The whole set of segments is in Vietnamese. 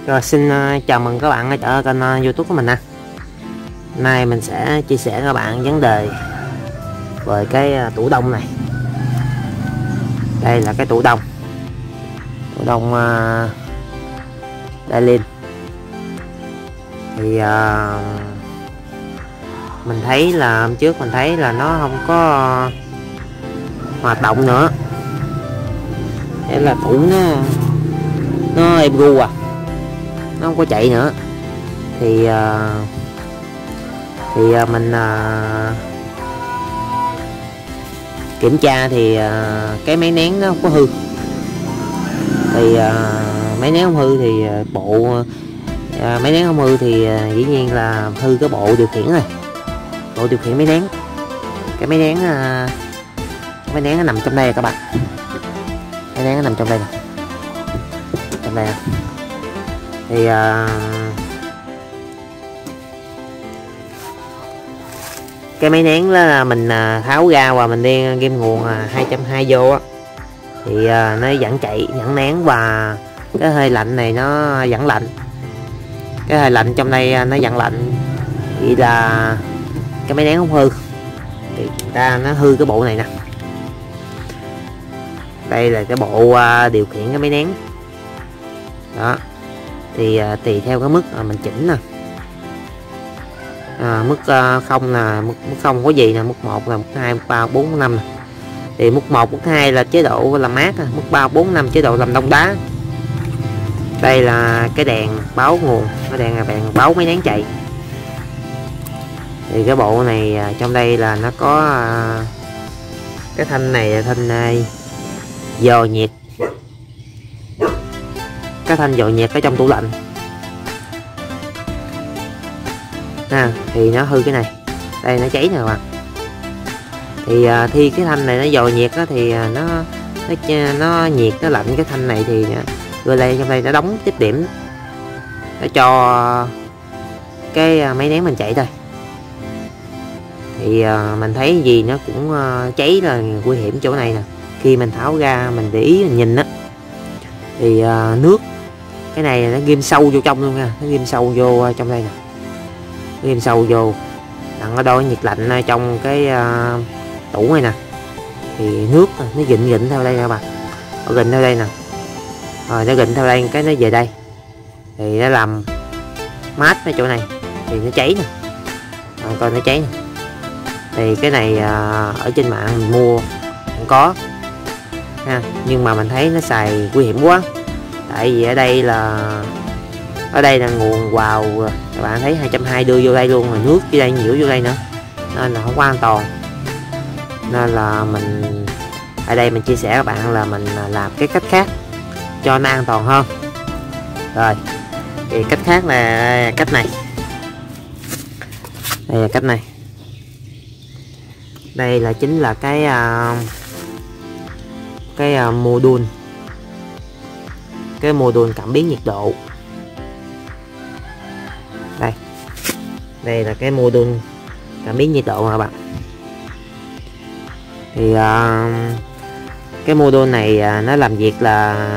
Rồi xin chào mừng các bạn ở kênh YouTube của mình nè. Nay mình sẽ chia sẻ các bạn vấn đề về cái tủ đông này. Đây là cái tủ đông Dailin. Thì mình thấy là hôm trước mình thấy là nó không có hoạt động nữa. Thế là tủ nó êm gu à, nó không có chạy nữa. Thì mình kiểm tra thì cái máy nén nó không có hư. Thì máy nén không hư thì máy nén không hư thì dĩ nhiên là hư cái bộ điều khiển rồi, bộ điều khiển máy nén. Cái máy nén nó nằm trong đây các bạn, máy nén nó nằm trong đây nè, trong đây nè. Thì cái máy nén là mình tháo ra và mình đi ghim nguồn 220 vô á, thì nó vẫn chạy vẫn nén, và cái hơi lạnh này nó vẫn lạnh, cái hơi lạnh trong đây nó vẫn lạnh. Vậy là cái máy nén không hư. Thì nó hư cái bộ này nè, đây là cái bộ điều khiển cái máy nén đó. Thì tùy theo cái mức mình chỉnh nè. Mức 0 là mức 0 có gì nè, mức 1 là mức 2, mức 3, 4, 5 nè. Thì mức 1, mức 2 là chế độ làm mát, mức 3, 4, 5 chế độ làm đông đá. Đây là cái đèn báo nguồn, cái đèn là đèn báo máy nén chạy. Thì cái bộ này trong đây là nó có cái thanh này là thanh dò nhiệt, cái thanh dò nhiệt ở trong tủ lạnh. Thì nó hư cái này, đây nó cháy nè các bạn. Thì khi cái thanh này nó dò nhiệt á, thì nó nhiệt nó lạnh cái thanh này, thì rồi đây trong đây nó đóng tiếp điểm, nó cho cái máy nén mình chạy thôi. Thì mình thấy gì nó cũng cháy là nguy hiểm chỗ này nè. Khi mình tháo ra mình để ý mình nhìn á, thì nước cái này nó ghim sâu vô trong luôn nha, nó ghim sâu vô trong đây nè, ghim sâu vô đặng ở đôi nhiệt lạnh trong cái tủ này nè. Thì nước nó gịn theo đây nè các bạn, nó gịn theo đây nè, rồi nó gịn theo đây cái nó về đây, thì nó làm mát ở chỗ này, thì nó cháy nè. Coi nó cháy nè. Thì cái này ở trên mạng mình mua không có ha, nhưng mà mình thấy nó xài nguy hiểm quá. Tại vì ở đây là nguồn vào, các bạn thấy 220 đưa vô đây luôn, rồi nước dưới đây nhiễu vô đây nữa, nên là không có an toàn. Nên là mình ở đây mình chia sẻ các bạn là mình làm cái cách khác cho nó an toàn hơn. Rồi thì cách khác là cách này, đây là cách này. Đây là chính là cái module, cái module cảm biến nhiệt độ. Đây là cái module cảm biến nhiệt độ các bạn. Thì cái module này nó làm việc là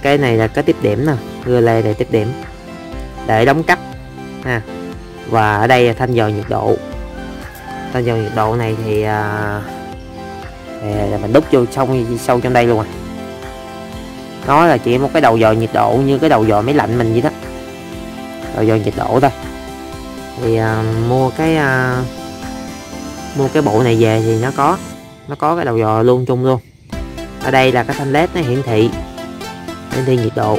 cái này là cái tiếp điểm nè, gơ lê này tiếp điểm để đóng cấp ha. Và ở đây là thanh dò nhiệt độ. Thanh dò nhiệt độ này thì mình đút vô sâu trong đây luôn rồi. Nó là chỉ một cái đầu dò nhiệt độ như cái đầu dò máy lạnh mình vậy đó, đầu dò nhiệt độ thôi. Thì mua cái bộ này về thì nó có cái đầu dò luôn chung luôn. Ở đây là cái thanh led nó hiển thị nhiệt độ.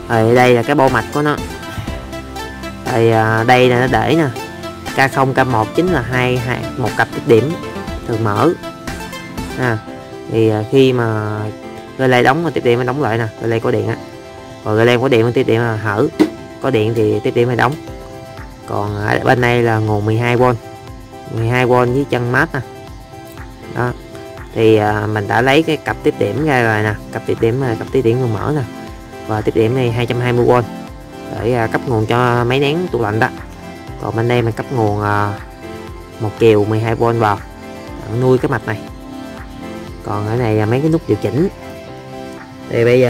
Rồi ở đây là cái bo mạch của nó. Rồi đây là nó để nè, K0 K1 chính là một cặp tiếp điểm thường mở. Thì khi mà relay đóng tiếp điểm nó đóng lại nè, relay có điện á, rồi relay có điện tiếp điểm là hở, có điện thì tiếp điểm phải đóng. Còn ở bên này là nguồn 12V 12V với chân mát nè đó. Thì mình đã lấy cái cặp tiếp điểm ra rồi nè, cặp tiếp điểm thường mở nè, và tiếp điểm này 220V để cấp nguồn cho máy nén tủ lạnh đó. Còn bên đây mình cấp nguồn một chiều 12V vào nuôi cái mạch này. Còn ở này là mấy cái nút điều chỉnh Thì bây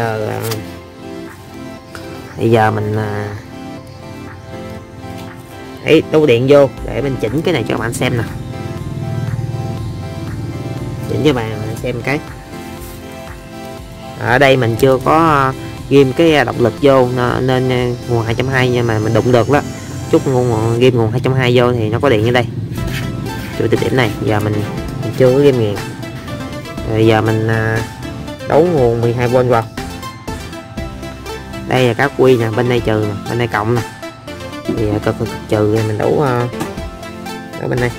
giờ mình ấy đổ điện vô để mình chỉnh cái này cho các bạn xem nè, chỉnh cho bạn xem cái. Ở đây mình chưa có ghim cái động lực vô nên nguồn 2.2, nhưng mà mình đụng được đó, chút ghim nguồn 2.2 vô thì nó có điện ở đây, chủ tịch điểm này. Giờ mình chưa có ghim nghiền. Rồi giờ mình đấu nguồn 12V vào. Đây là các quy nè, bên đây trừ nè, bên đây cộng nè. Thì cực trừ thì mình đấu ở bên đây.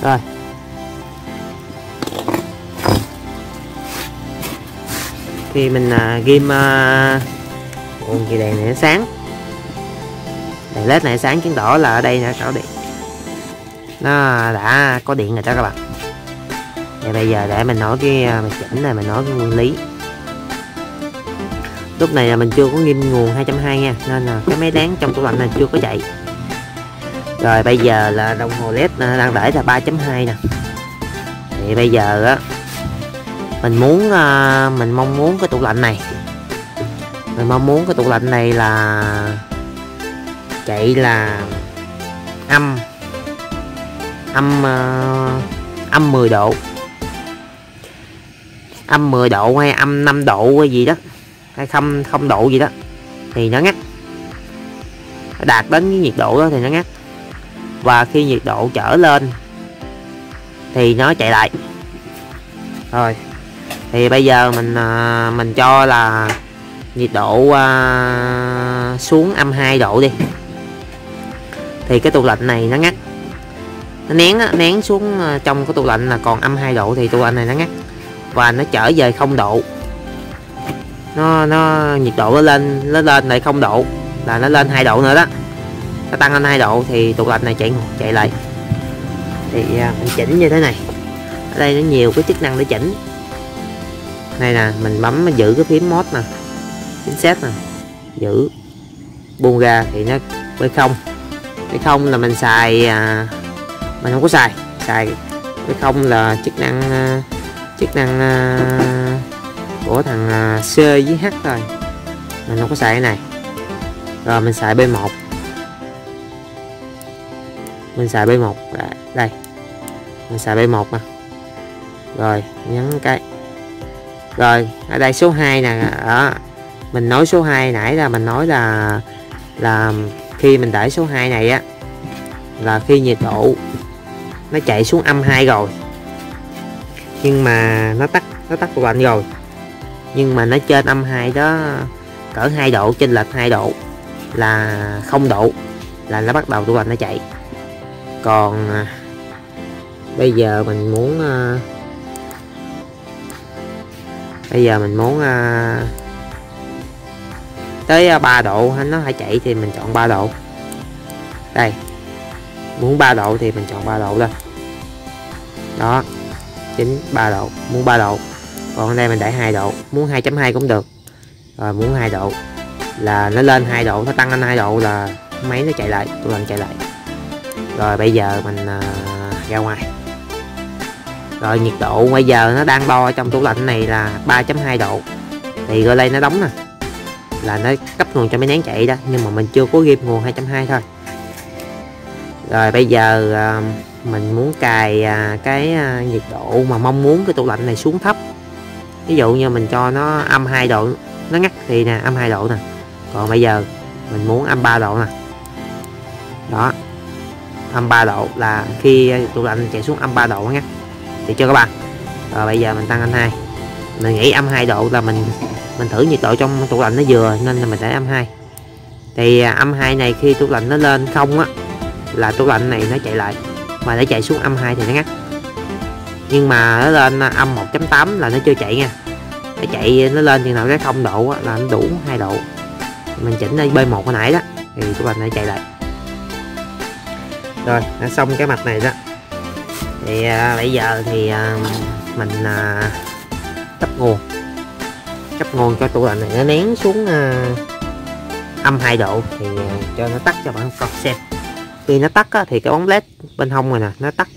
Rồi khi mình ghim nguồn dây đèn này nó sáng, đèn led này sáng chứng tỏ là ở đây đã có điện, nó đã có điện rồi đó các bạn. Và bây giờ để mình nói cái mình chỉnh này, mình nói cái nguyên lý. Lúc này là mình chưa có ghim nguồn 2.2 nha, nên là cái máy đáng trong tủ lạnh này chưa có chạy. Rồi bây giờ là đồng hồ led đang để là 3.2 nè. Thì bây giờ á mình mong muốn cái tủ lạnh này, là chạy là âm 10 độ, âm 10 độ hay âm 5 độ hay gì đó, hay không độ gì đó thì nó ngắt, nó đạt đến cái nhiệt độ đó thì nó ngắt. Và khi nhiệt độ trở lên thì nó chạy lại. Rồi thì bây giờ mình cho là nhiệt độ xuống âm 2 độ đi, thì cái tủ lạnh này nó ngắt, nó nén xuống trong cái tủ lạnh là còn âm 2 độ thì tủ lạnh này nó ngắt và nó trở về 0 độ. Nó nhiệt độ nó lên lại 0 độ là nó lên 2 độ nữa đó, nó tăng lên 2 độ thì tủ lạnh này chạy lại. Thì mình chỉnh như thế này. Ở đây nó nhiều cái chức năng để chỉnh. Đây nè, mình bấm giữ cái phím mode nè, phím set nè, giữ, buông ra thì nó với không. Cái không là mình xài mình không có xài cái không là chức năng của thằng C với H thôi, mình không có xài cái này. Rồi mình xài B1, đây mình xài B1 nè. Rồi nhấn cái. Rồi ở đây số 2 nè, đó mình nói số 2 nãy là mình nói là khi mình để số 2 này á là khi nhiệt độ nó chạy xuống âm 2 rồi, nhưng mà nó tắt tủ lạnh rồi, nhưng mà nó trên âm 2 đó cỡ 2 độ, chênh lệch 2 độ là 0 độ là nó bắt đầu tủ lạnh nó chạy. Còn bây giờ mình muốn tới 3 độ nó phải chạy thì mình chọn 3 độ. Đây, muốn 3 độ thì mình chọn 3 độ thôi. Đó, chính 3 độ, muốn 3 độ. Còn ở đây mình để 2 độ, muốn 2.2 cũng được. Rồi muốn 2 độ là nó lên 2 độ, nó tăng lên 2 độ là máy nó chạy lại, tủ lạnh chạy lại. Rồi bây giờ mình ra ngoài. Rồi nhiệt độ bây giờ nó đang đo trong tủ lạnh này là 3.2 độ. Thì relay nó đóng nè, là nó cấp nguồn cho máy nén chạy đó, nhưng mà mình chưa có ghim nguồn 2.2 thôi. Rồi bây giờ mình muốn cài cái nhiệt độ mà mong muốn cái tủ lạnh này xuống thấp. Ví dụ như mình cho nó âm 2 độ nó ngắt thì nè, âm 2 độ nè. Còn bây giờ mình muốn âm 3 độ nè. Đó, âm 3 độ là khi tủ lạnh chạy xuống âm 3 độ nó ngắt. Được chưa các bạn? Rồi bây giờ mình tăng âm 2. Mình nghĩ âm 2 độ là mình thử nhiệt độ trong tủ lạnh nó vừa, nên là mình để âm 2. Thì âm 2 này khi tủ lạnh nó lên không á là tủ lạnh này nó chạy lại, mà để chạy xuống âm 2 thì nó ngắt. Nhưng mà nó lên âm 1.8 là nó chưa chạy nha. Nó lên chừng nào cái 0 độ á, là nó đủ 2 độ. Mình chỉnh ở B1 hồi nãy đó thì tủ lạnh nó chạy lại. Rồi đã xong cái mặt này đó. Thì bây giờ thì mình cấp nguồn cho tủ lạnh này nó nén xuống âm 2 độ thì cho nó tắt cho bạn con xem. Khi nó tắt á, thì cái bóng led bên hông này nè nó tắt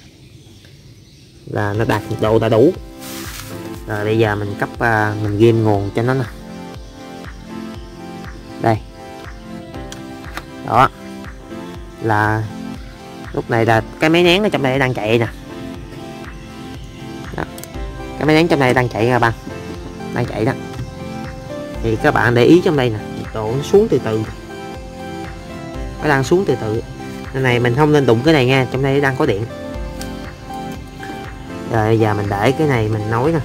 là nó đạt nhiệt độ đã đủ. Rồi bây giờ mình cấp mình ghim nguồn cho nó nè. Đây. Đó. Là lúc này là cái máy nén ở trong đây đang chạy nè. Đó. Cái máy nén trong đây đang chạy nha bạn. Đang chạy đó. Thì các bạn để ý trong đây nè, nhiệt độ nó xuống từ từ. Nó đang xuống từ từ. Cái này mình không nên đụng cái này nha, trong đây đang có điện. Rồi bây giờ mình để cái này mình nối nè.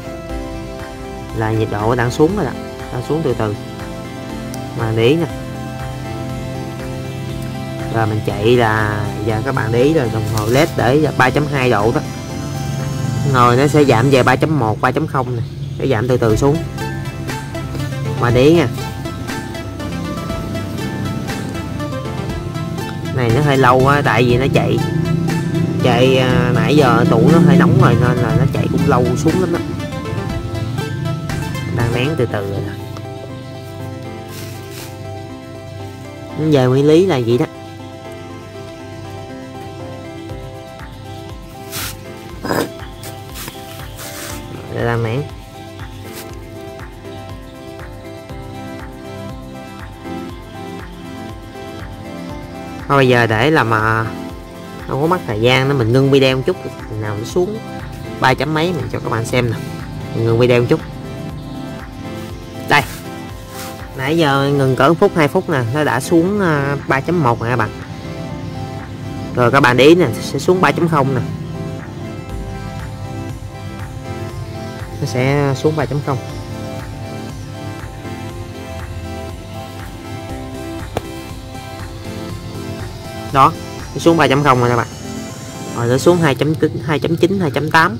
Là nhiệt độ đang xuống rồi đó, đang xuống từ từ. Mà để ý nè. Rồi mình chạy là giờ các bạn để ý là đồng hồ led để 3.2 độ đó. Rồi nó sẽ giảm về 3.1, 3.0 này, nó giảm từ từ xuống. Mà để ý nha. Này nó hơi lâu quá tại vì nó chạy nãy giờ tủ nó hơi nóng rồi nên là nó chạy cũng lâu xuống lắm đó. Đang nén từ từ rồi nè. Giờ nguyên lý là gì đó. Rồi, đang nén. Thôi bây giờ để là mà không có mất thời gian nữa mình ngưng video một chút, nào nó xuống 3 chấm mấy mình cho các bạn xem nè. Mình ngưng video một chút. Đây. Nãy giờ ngừng cỡ phút 2 phút nè, nó đã xuống 3.1 nè các bạn. Rồi các bạn để ý nè, sẽ xuống 3.0 nè. Nó sẽ xuống 3.0. Đó, nó xuống 3.0 rồi các bạn. Rồi nó xuống 2.9, 2.8.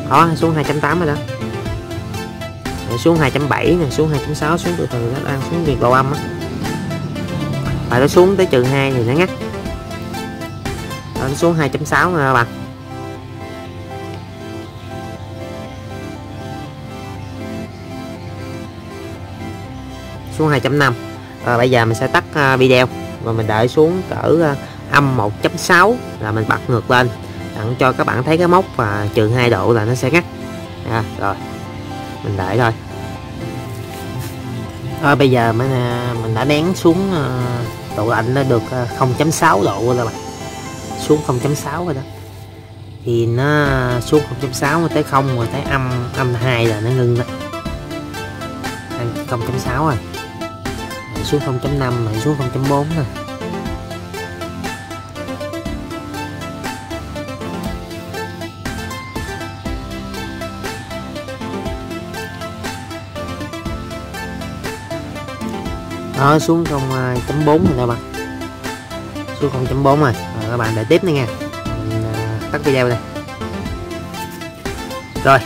Đó, xuống 2.8 rồi đó. Rồi xuống 2.7 nè, xuống 2.6, xuống từ từ nó đang xuống nhiệt độ âm á. Và nó xuống tới -2 thì nó ngắt. Rồi nó xuống 2.6 nè các bạn. Xuống 2.5. Rồi bây giờ mình sẽ tắt video và mình đợi xuống cỡ âm 1.6 là mình bật ngược lên đặng cho các bạn thấy cái mốc và -2 độ là nó sẽ ngắt. Rồi mình đợi thôi. Rồi bây giờ mình đã nén xuống độ lạnh nó được 0.6 độ rồi các bạn. Xuống 0.6 rồi đó. Thì nó xuống 0.6 tới 0 rồi tới âm 2 là nó ngưng đó. 0.6 rồi. Xuống 0.5 rồi xuống 0.4 nè. Đó, xuống 0.4 rồi các bạn. Xuống 0.4 rồi. Rồi các bạn đợi tiếp nữa nha. Mình tắt video đây. Rồi.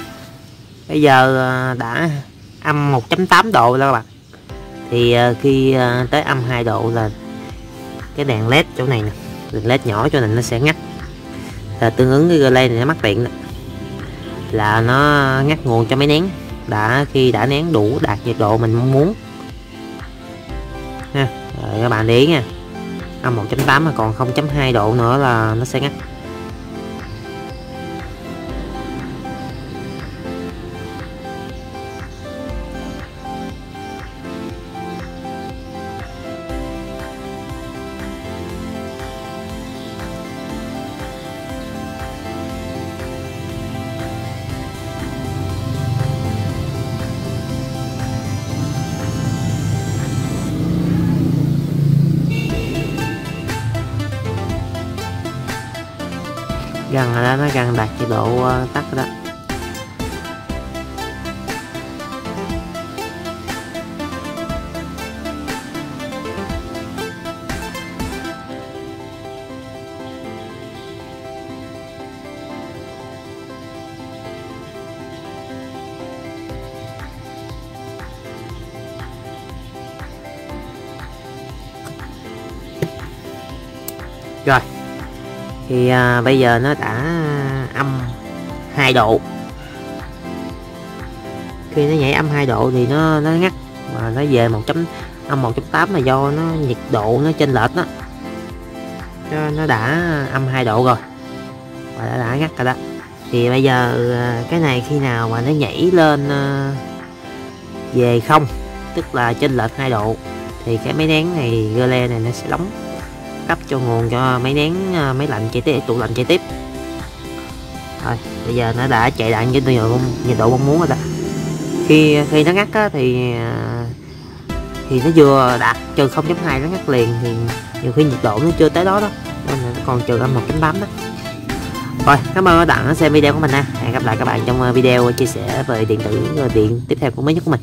Bây giờ đã âm 1.8 độ rồi đó các bạn. Thì khi tới âm 2 độ là cái đèn led chỗ này nè, đèn led nhỏ chỗ này nó sẽ ngắt. Là tương ứng cái relay này nó mất điện đó. Là nó ngắt nguồn cho máy nén. Khi đã nén đủ đạt nhiệt độ mình mong muốn. Ha. Rồi các bạn để ý nha. Âm 1.8 mà còn 0.2 độ nữa là nó sẽ ngắt. Gần rồi đó, nó gần đạt nhiệt độ tắt rồi đó. Rồi thì bây giờ nó đã âm 2 độ. Khi nó nhảy âm 2 độ thì nó ngắt, mà nó về âm 1.8 là do nó nhiệt độ nó chênh lệch đó, nó đã âm 2 độ rồi và đã ngắt rồi đó. Thì bây giờ cái này khi nào mà nó nhảy lên về không, tức là chênh lệch 2 độ, thì cái máy nén này Gale này nó sẽ đóng, cấp cho nguồn cho máy nén máy lạnh chạy tiếp, tủ lạnh chạy tiếp. Rồi bây giờ nó đã chạy đạn trên nhiệt độ mong muốn rồi đó. Khi nó ngắt á, thì nó vừa đạt trừ 0.2 nó ngắt liền, thì nhiều khi nhiệt độ nó chưa tới đó nên là nó còn trừ âm 1.8 đó. Rồi, cảm ơn các bạn đã xem video của mình nha. Hẹn gặp lại các bạn trong video chia sẻ về điện tử điện tiếp theo của mới nhất của mình.